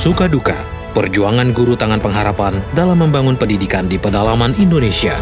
Suka duka, perjuangan guru tangan pengharapan dalam membangun pendidikan di pedalaman Indonesia.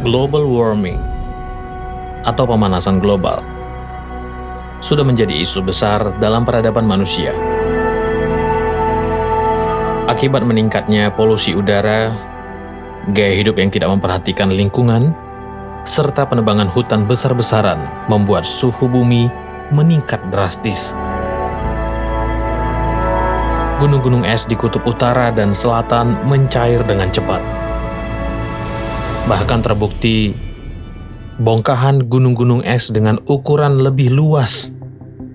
Global warming atau pemanasan global sudah menjadi isu besar dalam peradaban manusia. Akibat meningkatnya polusi udara, gaya hidup yang tidak memperhatikan lingkungan, serta penebangan hutan besar-besaran membuat suhu bumi meningkat drastis. Gunung-gunung es di kutub utara dan selatan mencair dengan cepat. Bahkan terbukti bongkahan gunung-gunung es dengan ukuran lebih luas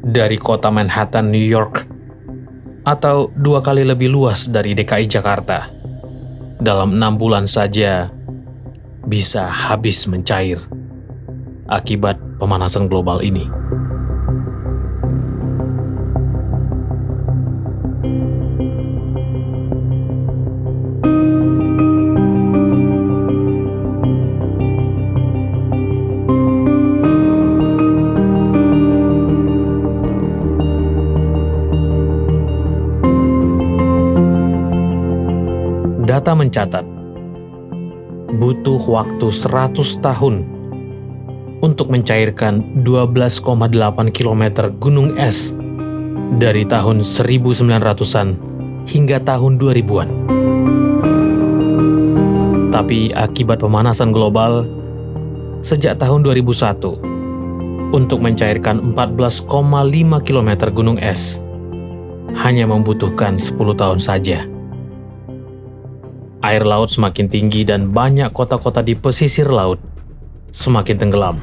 dari kota Manhattan, New York, atau 2 kali lebih luas dari DKI Jakarta, dalam 6 bulan saja bisa habis mencair akibat pemanasan global ini. Data mencatat, butuh waktu 100 tahun untuk mencairkan 12,8 km gunung es dari tahun 1900-an hingga tahun 2000-an. Tapi akibat pemanasan global, sejak tahun 2001, untuk mencairkan 14,5 km gunung es, hanya membutuhkan 10 tahun saja. Air laut semakin tinggi dan banyak kota-kota di pesisir laut semakin tenggelam.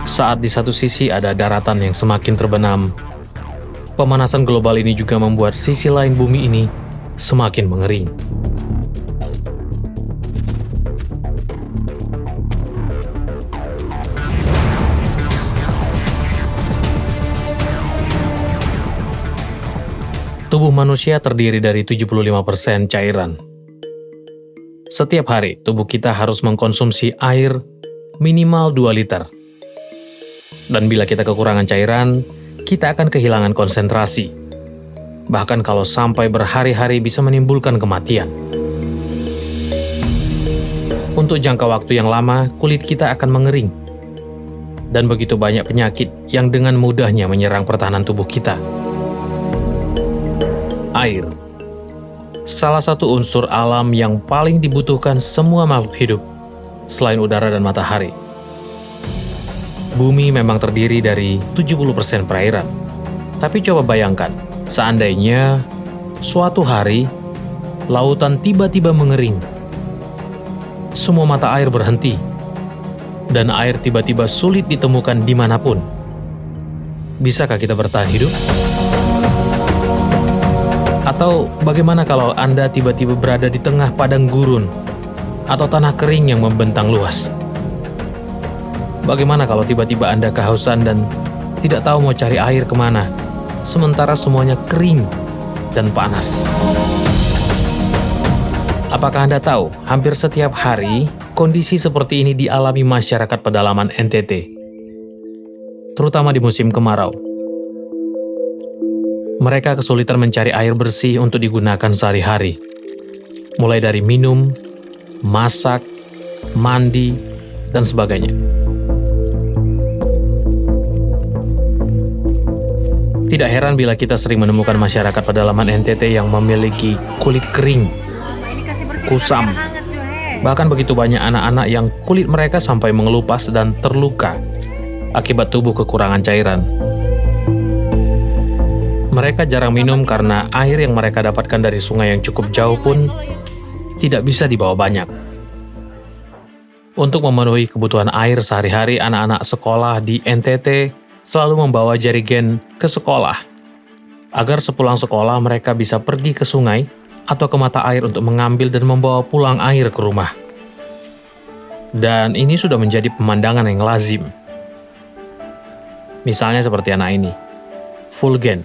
Saat di satu sisi ada daratan yang semakin terbenam, pemanasan global ini juga membuat sisi lain bumi ini semakin mengering. Tubuh manusia terdiri dari 75% cairan. Setiap hari, tubuh kita harus mengkonsumsi air minimal 2 liter. Dan bila kita kekurangan cairan, kita akan kehilangan konsentrasi. Bahkan kalau sampai berhari-hari bisa menimbulkan kematian. Untuk jangka waktu yang lama, kulit kita akan mengering. Dan begitu banyak penyakit yang dengan mudahnya menyerang pertahanan tubuh kita. Air. Salah satu unsur alam yang paling dibutuhkan semua makhluk hidup, selain udara dan matahari. Bumi memang terdiri dari 70% perairan. Tapi coba bayangkan, seandainya suatu hari lautan tiba-tiba mengering, semua mata air berhenti, dan air tiba-tiba sulit ditemukan dimanapun. Bisakah kita bertahan hidup? Atau bagaimana kalau Anda tiba-tiba berada di tengah padang gurun atau tanah kering yang membentang luas? Bagaimana kalau tiba-tiba Anda kehausan dan tidak tahu mau cari air kemana, sementara semuanya kering dan panas? Apakah Anda tahu, hampir setiap hari, kondisi seperti ini dialami masyarakat pedalaman NTT, terutama di musim kemarau. Mereka kesulitan mencari air bersih untuk digunakan sehari-hari, mulai dari minum, masak, mandi, dan sebagainya. Tidak heran bila kita sering menemukan masyarakat pedalaman NTT yang memiliki kulit kering, kusam. Bahkan begitu banyak anak-anak yang kulit mereka sampai mengelupas dan terluka akibat tubuh kekurangan cairan. Mereka jarang minum karena air yang mereka dapatkan dari sungai yang cukup jauh pun tidak bisa dibawa banyak. Untuk memenuhi kebutuhan air sehari-hari, anak-anak sekolah di NTT selalu membawa jerigen ke sekolah, agar sepulang sekolah mereka bisa pergi ke sungai atau ke mata air untuk mengambil dan membawa pulang air ke rumah. Dan ini sudah menjadi pemandangan yang lazim. Misalnya seperti anak ini, Fulgen.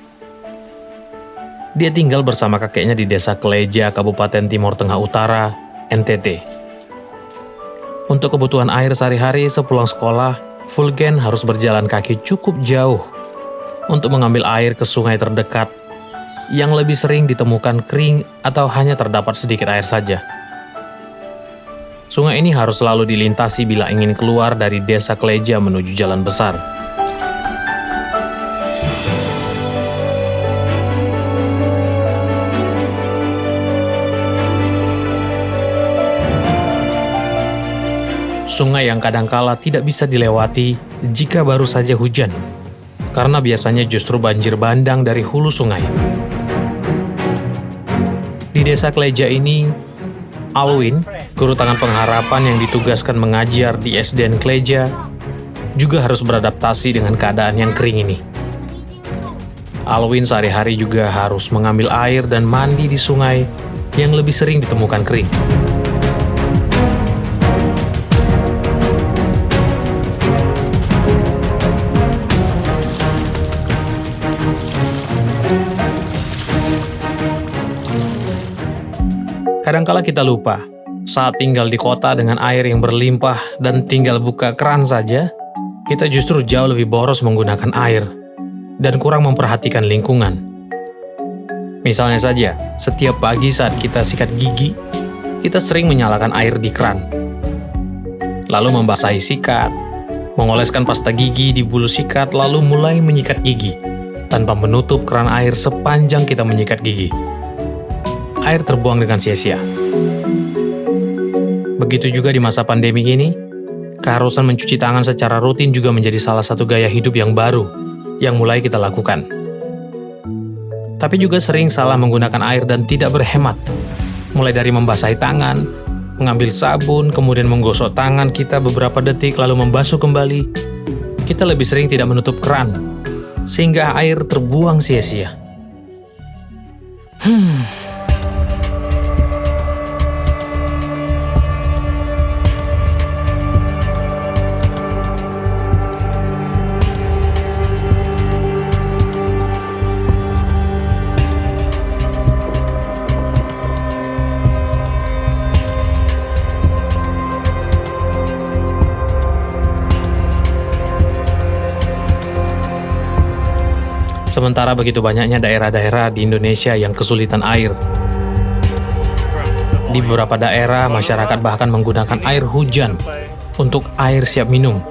Dia tinggal bersama kakeknya di Desa Kleja, Kabupaten Timur Tengah Utara, NTT. Untuk kebutuhan air sehari-hari sepulang sekolah, Fulgen harus berjalan kaki cukup jauh untuk mengambil air ke sungai terdekat yang lebih sering ditemukan kering atau hanya terdapat sedikit air saja. Sungai ini harus selalu dilintasi bila ingin keluar dari Desa Kleja menuju jalan besar. Sungai yang kadangkala tidak bisa dilewati jika baru saja hujan, karena biasanya justru banjir bandang dari hulu sungai. Di Desa Kleja ini, Alwin, guru tangan pengharapan yang ditugaskan mengajar di SDN Kleja, juga harus beradaptasi dengan keadaan yang kering ini. Alwin sehari-hari juga harus mengambil air dan mandi di sungai yang lebih sering ditemukan kering. Kadangkala kita lupa, saat tinggal di kota dengan air yang berlimpah dan tinggal buka keran saja, kita justru jauh lebih boros menggunakan air dan kurang memperhatikan lingkungan. Misalnya saja, setiap pagi saat kita sikat gigi, kita sering menyalakan air di keran, lalu membasahi sikat, mengoleskan pasta gigi di bulu sikat, lalu mulai menyikat gigi, tanpa menutup keran air sepanjang kita menyikat gigi. Air terbuang dengan sia-sia. Begitu juga di masa pandemi ini, keharusan mencuci tangan secara rutin juga menjadi salah satu gaya hidup yang baru yang mulai kita lakukan. Tapi juga sering salah menggunakan air dan tidak berhemat. Mulai dari membasahi tangan, mengambil sabun, kemudian menggosok tangan kita beberapa detik lalu membasuh kembali. Kita lebih sering tidak menutup keran, sehingga air terbuang sia-sia. Sementara begitu banyaknya daerah-daerah di Indonesia yang kesulitan air. Di beberapa daerah, masyarakat bahkan menggunakan air hujan untuk air siap minum,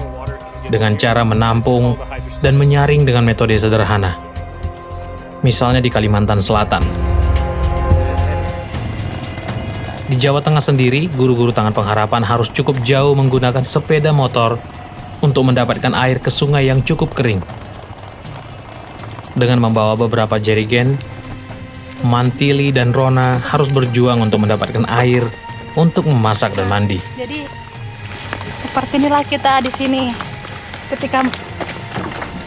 dengan cara menampung dan menyaring dengan metode sederhana. Misalnya di Kalimantan Selatan. Di Jawa Tengah sendiri, guru-guru tangan pengharapan harus cukup jauh menggunakan sepeda motor untuk mendapatkan air ke sungai yang cukup kering. Dengan membawa beberapa jerigen, Mantili dan Rona harus berjuang untuk mendapatkan air untuk memasak dan mandi. Jadi seperti inilah kita di sini. Ketika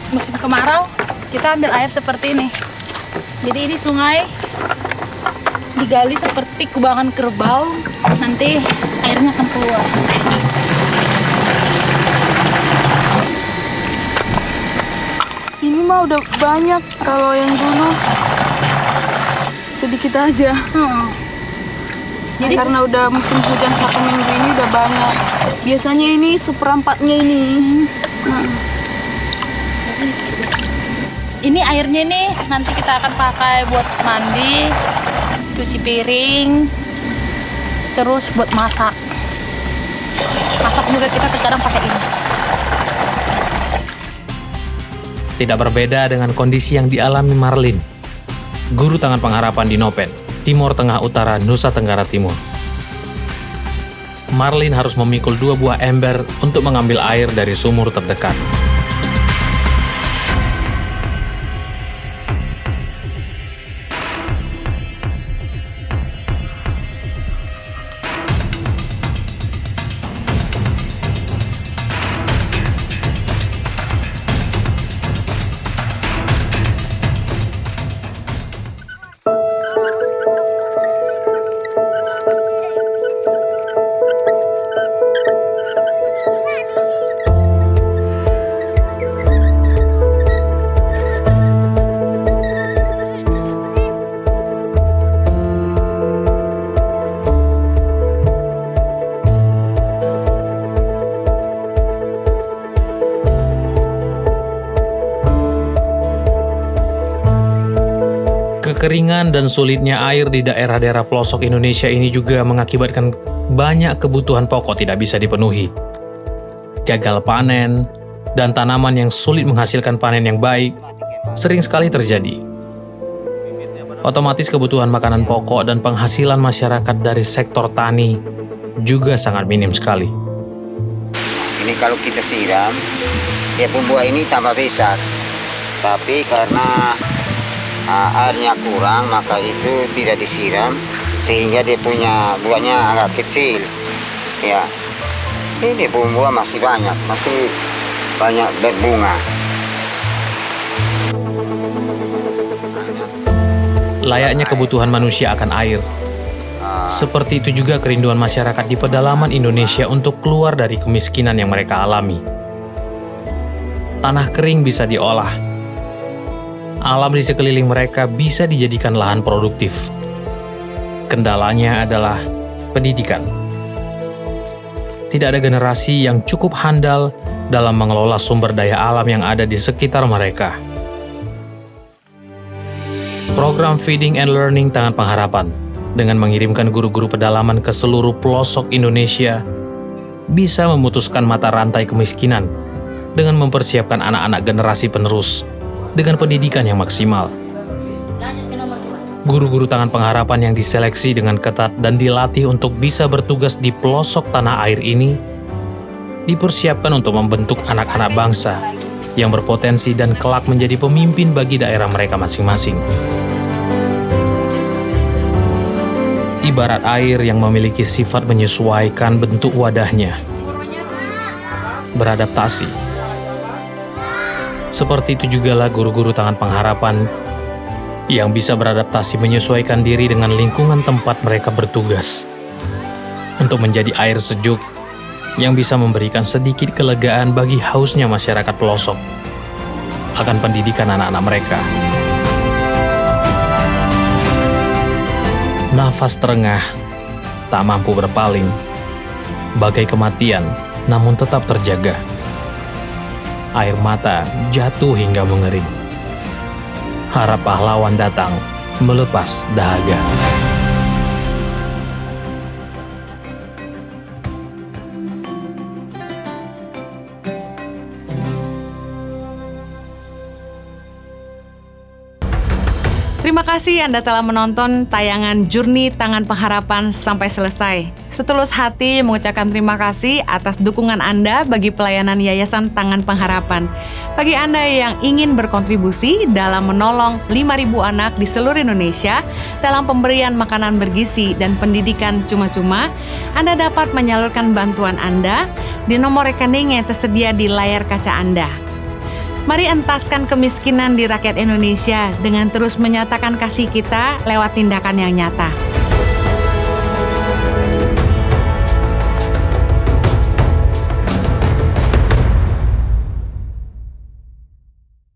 musim kemarau, kita ambil air seperti ini. Jadi ini sungai digali seperti kubangan kerbau, nanti airnya akan keluar. Ini mah udah banyak, kalau yang dulu sedikit aja. Jadi karena udah musim hujan 1 minggu ini udah banyak. Biasanya ini seperempatnya ini. Ini airnya nih nanti kita akan pakai buat mandi, cuci piring, terus buat masak. Masak juga kita terkadang pakai ini. Tidak berbeda dengan kondisi yang dialami Marlin, guru tangan pengharapan di Nopen, Timur Tengah Utara, Nusa Tenggara Timur. Marlin harus memikul 2 buah ember untuk mengambil air dari sumur terdekat. Kekeringan dan sulitnya air di daerah-daerah pelosok Indonesia ini juga mengakibatkan banyak kebutuhan pokok tidak bisa dipenuhi. Gagal panen dan tanaman yang sulit menghasilkan panen yang baik sering sekali terjadi. Otomatis kebutuhan makanan pokok dan penghasilan masyarakat dari sektor tani juga sangat minim sekali. Ini kalau kita siram, ya buah ini tambah besar. Tapi karena airnya kurang, maka itu tidak disiram, sehingga dia punya buahnya agak kecil. Ya, ini buah masih banyak berbunga. Layaknya kebutuhan manusia akan air, seperti itu juga kerinduan masyarakat di pedalaman Indonesia untuk keluar dari kemiskinan yang mereka alami. Tanah kering bisa diolah. Alam di sekeliling mereka bisa dijadikan lahan produktif. Kendalanya adalah pendidikan. Tidak ada generasi yang cukup handal dalam mengelola sumber daya alam yang ada di sekitar mereka. Program Feeding and Learning Tangan Pengharapan dengan mengirimkan guru-guru pedalaman ke seluruh pelosok Indonesia bisa memutuskan mata rantai kemiskinan dengan mempersiapkan anak-anak generasi penerus dengan pendidikan yang maksimal. Guru-guru Tangan Pengharapan yang diseleksi dengan ketat dan dilatih untuk bisa bertugas di pelosok tanah air ini dipersiapkan untuk membentuk anak-anak bangsa yang berpotensi dan kelak menjadi pemimpin bagi daerah mereka masing-masing. Ibarat air yang memiliki sifat menyesuaikan bentuk wadahnya, beradaptasi. Seperti itu jugalah guru-guru Tangan Pengharapan yang bisa beradaptasi menyesuaikan diri dengan lingkungan tempat mereka bertugas untuk menjadi air sejuk yang bisa memberikan sedikit kelegaan bagi hausnya masyarakat pelosok akan pendidikan anak-anak mereka. Nafas terengah, tak mampu berpaling, bagai kematian namun tetap terjaga. Air mata jatuh hingga mengering. Harap pahlawan datang melepas dahaga. Terima kasih Anda telah menonton tayangan Journey Tangan Pengharapan sampai selesai. Setulus hati mengucapkan terima kasih atas dukungan Anda bagi pelayanan Yayasan Tangan Pengharapan. Bagi Anda yang ingin berkontribusi dalam menolong 5.000 anak di seluruh Indonesia dalam pemberian makanan bergizi dan pendidikan cuma-cuma, Anda dapat menyalurkan bantuan Anda di nomor rekening yang tersedia di layar kaca Anda. Mari entaskan kemiskinan di rakyat Indonesia dengan terus menyatakan kasih kita lewat tindakan yang nyata.